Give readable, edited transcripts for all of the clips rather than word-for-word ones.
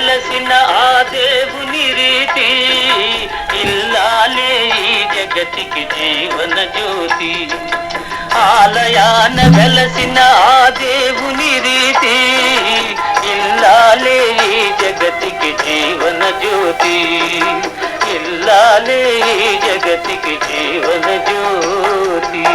వెలసిన ఆ దేవుని రీతి, ఇల్లాలే ఈ జగతికి జీవన జ్యోతి. ఆలయాన వెలసిన ఆ దేవుని రీతి, ఇల్లాలే ఈ జగతికి జీవన జ్యోతి. ఇల్లాలే ఈ జగతికి జీవన జ్యోతి.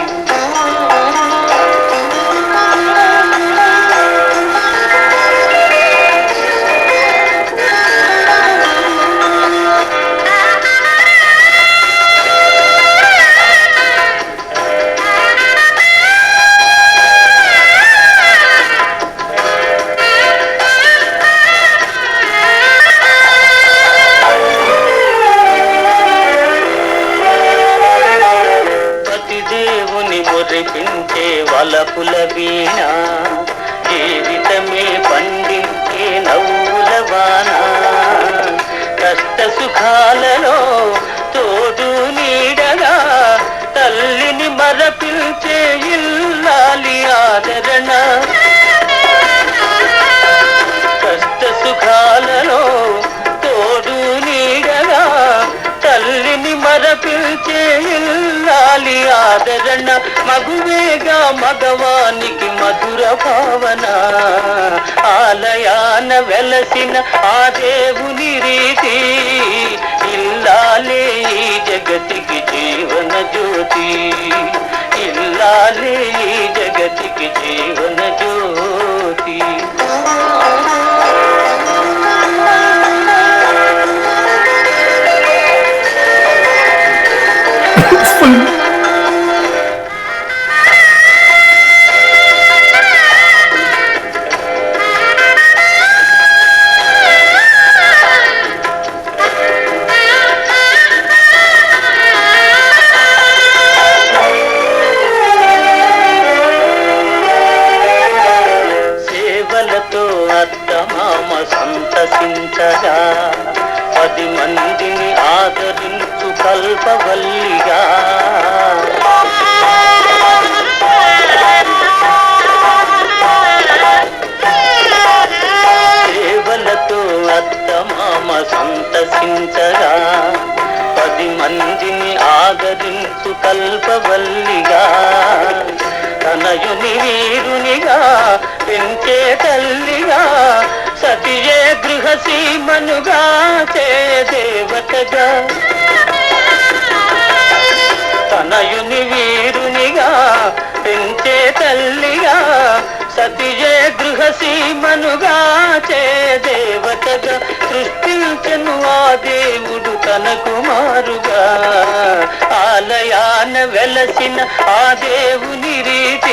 మురిపించే వలపుల వీణ, జీవితమే పండించే నవ్వుల వాన. కష్ట సుఖాలలో తోడు నీడగా తల్లిని మరపించే ఇల్లాలి ఆదరణ. కష్ట సుఖాలలో తోడు నీడగా తల్లిని మరపించే ఇల్లాలి ఆదరణ. మగువేగా మగవానికి మధుర భావన, ఆలయాన వెలసిన ఆ దేవుని రీతి, ఇల్లాలే ఈ జగతికి జీవన జ్యోతి. ఇల్లాలే ఈ జగతికి జీవన జ్యోతి. అత్తమామ సంతసించగా 10 మందిని ఆదరించు కల్పవల్లిగా. సేవలతో అత్తమామ సంతసించగా 10 మందిని ఆదరించు కల్పవల్లిగా. తనయుని వీరునిగా పెంచే తల్లిగా, సతియే గృహసీమనుగా చే దేవతగా. తనయుని వీరునిగా పెంచే తల్లిగా, సతియే గృహసీమనుగా చే దేవతగా. సృష్టించెను ఆ దేవుడు తన కుమారుగా, ఆలయాన వెలసిన ఆ దేవుని రీతి,